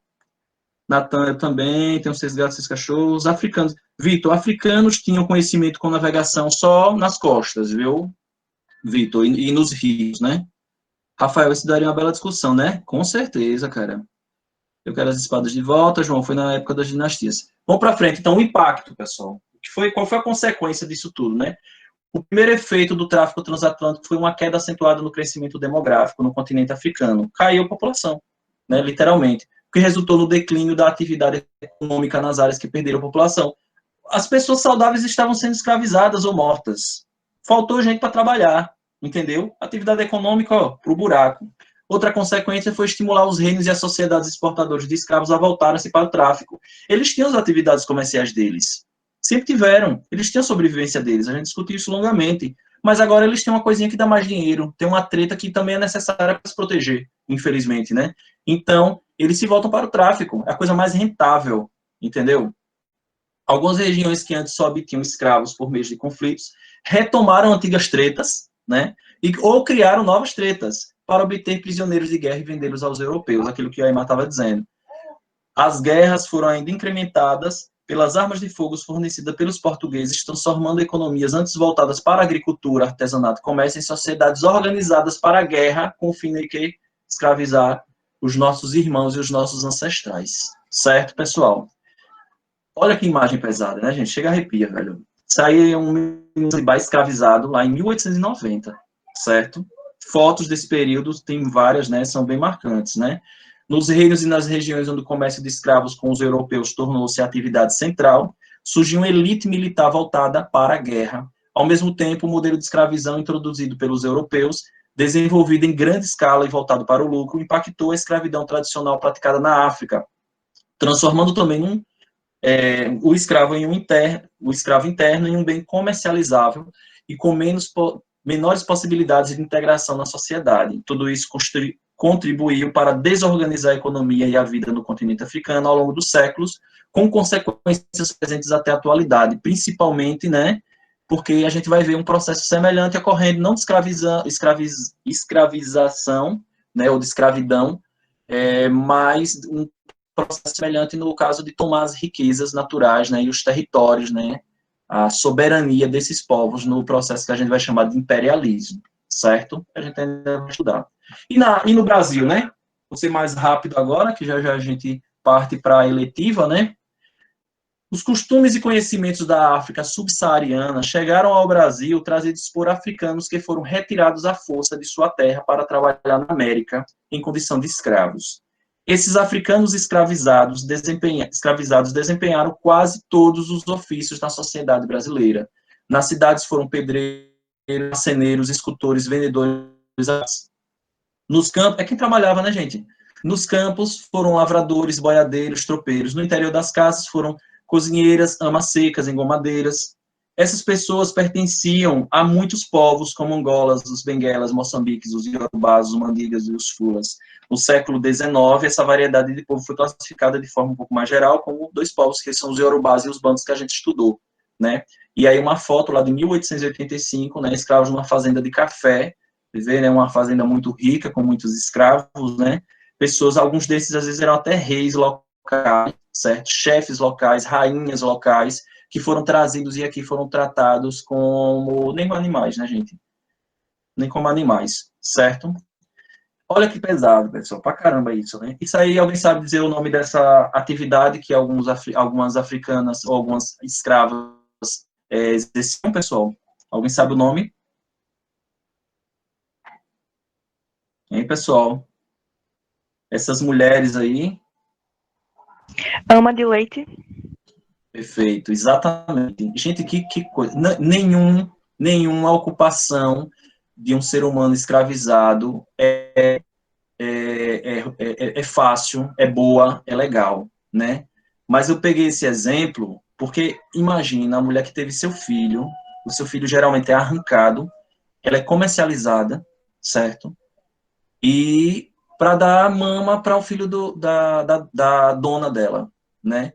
Natan, eu também, tenho 6 gatos, 6 cachorros. Africanos. Vitor, africanos tinham conhecimento com navegação só nas costas, viu, Vitor? E nos rios, né? Rafael, isso daria uma bela discussão, né? Com certeza, cara. Eu quero as espadas de volta, João, foi na época das dinastias. Vamos para frente, então, o impacto, pessoal. Qual foi a consequência disso tudo, né? O primeiro efeito do tráfico transatlântico foi uma queda acentuada no crescimento demográfico no continente africano. Caiu a população, né, literalmente, o que resultou no declínio da atividade econômica nas áreas que perderam a população. As pessoas saudáveis estavam sendo escravizadas ou mortas. Faltou gente para trabalhar, entendeu? Atividade econômica, ó, pro buraco. Outra consequência foi estimular os reinos e as sociedades exportadoras de escravos a voltarem-se para o tráfico. Eles tinham as atividades comerciais deles. Sempre tiveram. Eles tinham a sobrevivência deles. A gente discutiu isso longamente. Mas agora eles têm uma coisinha que dá mais dinheiro. Tem uma treta que também é necessária para se proteger, infelizmente, né? Então, eles se voltam para o tráfico. É a coisa mais rentável, entendeu? Algumas regiões que antes só obtinham escravos por meio de conflitos retomaram antigas tretas, né? Ou criaram novas tretas para obter prisioneiros de guerra e vendê-los aos europeus, aquilo que a Aimar estava dizendo. As guerras foram ainda incrementadas pelas armas de fogo fornecidas pelos portugueses, transformando economias antes voltadas para a agricultura, artesanato, comércio em sociedades organizadas para a guerra, com o fim de que escravizar os nossos irmãos e os nossos ancestrais. Certo, pessoal? Olha que imagem pesada, né, gente? Chega a arrepia, velho. Saiu um Zanzibar escravizado lá em 1890, certo? Fotos desse período, tem várias, né? São bem marcantes, né? Nos reinos e nas regiões onde o comércio de escravos com os europeus tornou-se atividade central, surgiu uma elite militar voltada para a guerra. Ao mesmo tempo, o modelo de escravidão introduzido pelos europeus, desenvolvido em grande escala e voltado para o lucro, impactou a escravidão tradicional praticada na África, transformando também o escravo interno em um bem comercializável e com menores possibilidades de integração na sociedade. Tudo isso contribuiu para desorganizar a economia e a vida no continente africano ao longo dos séculos, com consequências presentes até a atualidade, principalmente, né, porque a gente vai ver um processo semelhante ocorrendo, não de escravização, né, ou de escravidão, mas um processo semelhante no caso de tomar as riquezas naturais, né, e os territórios, né, a soberania desses povos no processo que a gente vai chamar de imperialismo, certo? A gente ainda vai estudar. E no Brasil, né? Vou ser mais rápido agora, que já a gente parte para a eletiva, né? Os costumes e conhecimentos da África subsaariana chegaram ao Brasil trazidos por africanos que foram retirados à força de sua terra para trabalhar na América em condição de escravos. Esses africanos escravizados desempenharam quase todos os ofícios na sociedade brasileira. Nas cidades foram pedreiros, marceneiros, escultores, vendedores. Nos campos, é quem trabalhava, né, gente? Nos campos foram lavradores, boiadeiros, tropeiros. No interior das casas foram cozinheiras, amas secas, engomadeiras. Essas pessoas pertenciam a muitos povos, como Angolas, os Benguelas, Moçambiques, os Iorubás, os Mandigas e os Fulas. No século XIX, essa variedade de povo foi classificada de forma um pouco mais geral como dois povos, que são os Iorubás e os Bantos, que a gente estudou, né? E aí uma foto lá de 1885, né, escravos numa fazenda de café, né, uma fazenda muito rica, com muitos escravos, né? Pessoas, alguns desses às vezes eram até reis locais, certo? Chefes locais, rainhas locais, que foram trazidos e aqui foram tratados como, nem como animais, né, gente? Nem como animais, certo? Olha que pesado, pessoal, pra caramba isso, né? Isso aí, alguém sabe dizer o nome dessa atividade que algumas africanas ou algumas escravas exerciam, pessoal? Alguém sabe o nome? Hein, pessoal? Essas mulheres aí... Ama de leite. Perfeito, exatamente. Gente, que coisa. Nenhuma ocupação de um ser humano escravizado é fácil, é boa, é legal, né? Mas eu peguei esse exemplo porque, imagina, a mulher que teve seu filho, o seu filho geralmente é arrancado, ela é comercializada, certo? E para dar mama para o filho da dona dela, né?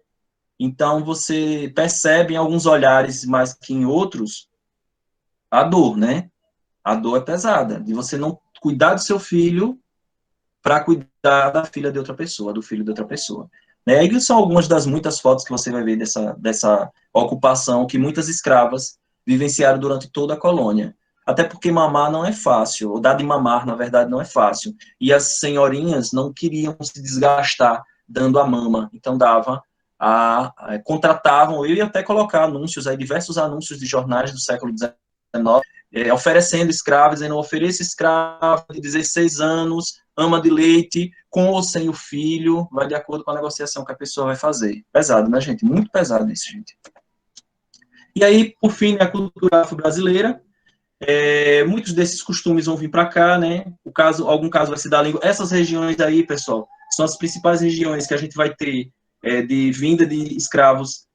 Então, você percebe em alguns olhares, mais que em outros, a dor, né? A dor é pesada, de você não cuidar do seu filho para cuidar da filha de outra pessoa, do filho de outra pessoa. Né? E são algumas das muitas fotos que você vai ver dessa ocupação que muitas escravas vivenciaram durante toda a colônia. Até porque mamar não é fácil, ou dar de mamar, na verdade, não é fácil. E as senhorinhas não queriam se desgastar dando a mama, então contratavam, eu ia até colocar anúncios, aí, diversos anúncios de jornais do século XIX, oferecendo escravos, dizendo, ofereça escravo de 16 anos, ama de leite, com ou sem o filho, vai de acordo com a negociação que a pessoa vai fazer. Pesado, né, gente? Muito pesado isso, gente. E aí, por fim, a cultura afro-brasileira, muitos desses costumes vão vir para cá, né? Algum caso vai se dar língua. Essas regiões aí, pessoal, são as principais regiões que a gente vai ter de vinda de escravos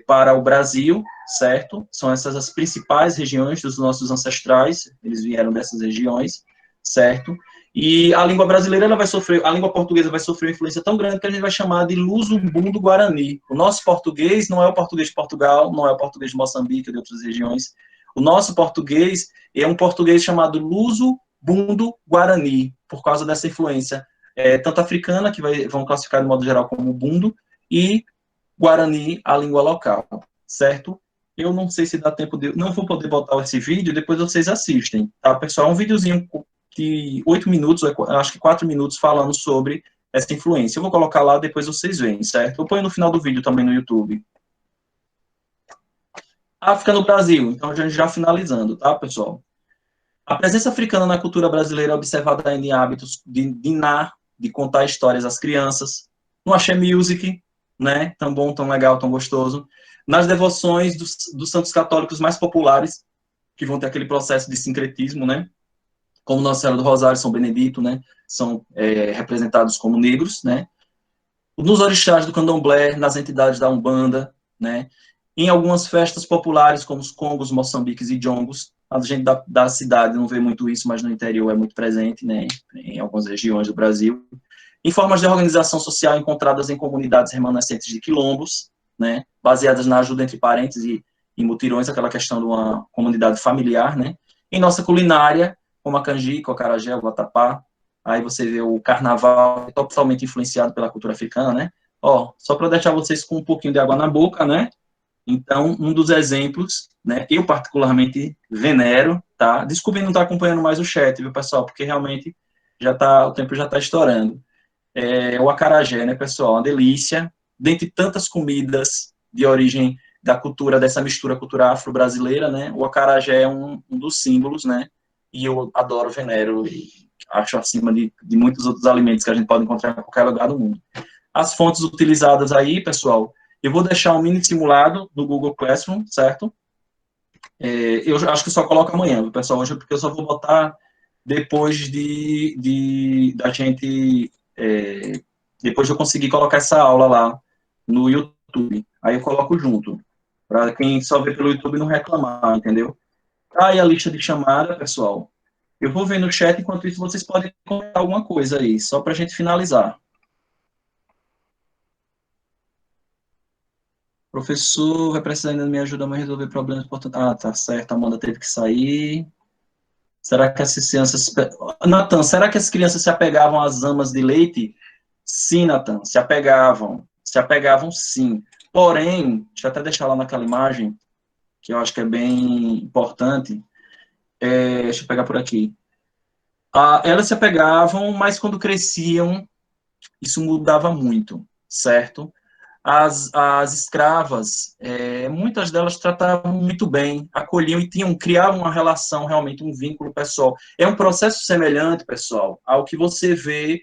para o Brasil, certo? São essas as principais regiões dos nossos ancestrais, eles vieram dessas regiões, certo? E a língua brasileira, a língua portuguesa vai sofrer uma influência tão grande que a gente vai chamar de luso-bundo-guarani. O nosso português não é o português de Portugal, não é o português de Moçambique, de outras regiões. O nosso português é um português chamado luso-bundo-guarani, por causa dessa influência, tanto africana, que vão classificar de modo geral como bundo, e guarani, a língua local, certo? Eu não sei se dá tempo de... Não vou poder botar esse vídeo, depois vocês assistem, tá, pessoal? É um videozinho de 8 minutos, acho que 4 minutos, falando sobre essa influência. Eu vou colocar lá, depois vocês veem, certo? Eu ponho no final do vídeo também no YouTube. África no Brasil, então já finalizando, tá, pessoal? A presença africana na cultura brasileira é observada em hábitos de contar histórias às crianças, no axé music, né? Tão bom, tão legal, tão gostoso. Nas devoções dos santos católicos mais populares, que vão ter aquele processo de sincretismo, né? Como Nossa Senhora do Rosário, São Benedito, né? São representados como negros, né? Nos orixás do candomblé, nas entidades da Umbanda, né? Em algumas festas populares, como os congos, moçambiques e jongos. A gente da cidade não vê muito isso, mas no interior é muito presente, né? Em algumas regiões do Brasil. Em formas de organização social encontradas em comunidades remanescentes de quilombos, né? Baseadas na ajuda entre parentes e mutirões, aquela questão de uma comunidade familiar, né? Em nossa culinária, como a canjica, o acarajé, o vatapá. Aí você vê o carnaval totalmente influenciado pela cultura africana, né? Ó, só para deixar vocês com um pouquinho de água na boca, né? Então, um dos exemplos, né? Eu particularmente venero, tá? Desculpe não estar acompanhando mais o chat, viu, pessoal? Porque realmente o tempo já está estourando. O acarajé, né, pessoal? Uma delícia. Dentre tantas comidas de origem da cultura, dessa mistura cultural afro-brasileira, né? O acarajé é um dos símbolos, né? E eu adoro, venero e acho acima de muitos outros alimentos que a gente pode encontrar em qualquer lugar do mundo. As fontes utilizadas aí, pessoal, eu vou deixar um mini simulado do Google Classroom, certo? Eu acho que só coloco amanhã, viu, pessoal, hoje, porque eu só vou botar depois da gente, depois de eu conseguir colocar essa aula lá no YouTube. Aí eu coloco junto, para quem só vê pelo YouTube não reclamar, entendeu? Aí a lista de chamada, pessoal, eu vou ver no chat, enquanto isso vocês podem comentar alguma coisa aí, só para a gente finalizar. Professor, vai precisar ainda me ajudar a resolver problemas importantes. Ah, tá certo, a Amanda teve que sair. Será que essas crianças... Natan, será que as crianças se apegavam às amas de leite? Sim, Natan, se apegavam. Se apegavam, sim. Porém, deixa eu até deixar lá naquela imagem, que eu acho que é bem importante. Deixa eu pegar por aqui. Elas se apegavam, mas quando cresciam, isso mudava muito, certo? As escravas, muitas delas tratavam muito bem, acolhiam e criavam uma relação, realmente, um vínculo pessoal. É um processo semelhante, pessoal, ao que você vê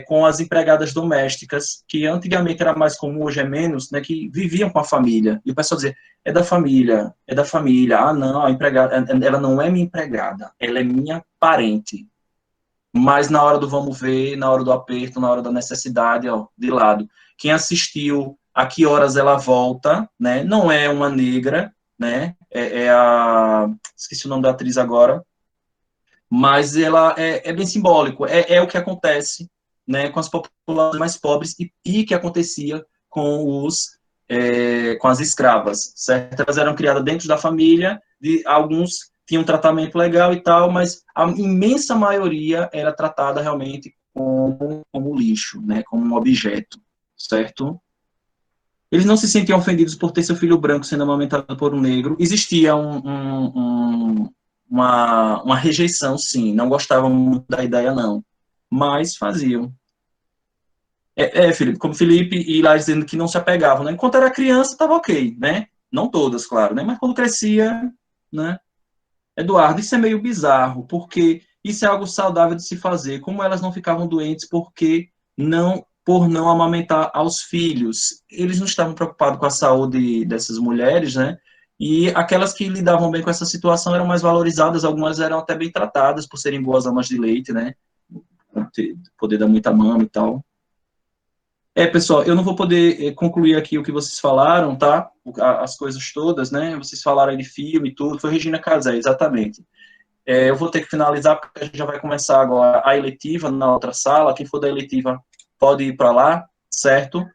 com as empregadas domésticas, que antigamente era mais comum, hoje é menos, né, que viviam com a família. E o pessoal dizia, é da família, é da família. Ah, não, a empregada, ela não é minha empregada, ela é minha parente. Mas na hora do vamos ver, na hora do aperto, na hora da necessidade, ó, de lado. Quem assistiu A Que Horas Ela Volta, né? Não é uma negra, né? Esqueci o nome da atriz agora, mas ela é bem simbólico. É o que acontece, né, com as populações mais pobres e que acontecia com as escravas, certo? Elas eram criadas dentro da família, alguns tinham um tratamento legal e tal, mas a imensa maioria era tratada realmente como lixo, né, como um objeto, certo? Eles não se sentiam ofendidos por ter seu filho branco sendo amamentado por um negro. Existia uma rejeição, sim. Não gostavam muito da ideia, não. Mas faziam. Felipe, como Felipe e lá dizendo que não se apegavam, né? Enquanto era criança, estava ok, né? Não todas, claro, né? Mas quando crescia, né? Eduardo, isso é meio bizarro, porque isso é algo saudável de se fazer. Como elas não ficavam doentes por não amamentar aos filhos? Eles não estavam preocupados com a saúde dessas mulheres, né? E aquelas que lidavam bem com essa situação eram mais valorizadas, algumas eram até bem tratadas por serem boas amas de leite, né? Poder dar muita mama e tal. Pessoal, eu não vou poder concluir aqui o que vocês falaram, tá? As coisas todas, né? Vocês falaram aí de filme e tudo, foi Regina Casé, exatamente. Eu vou ter que finalizar, porque a gente já vai começar agora a eletiva na outra sala. Quem for da eletiva pode ir para lá, certo?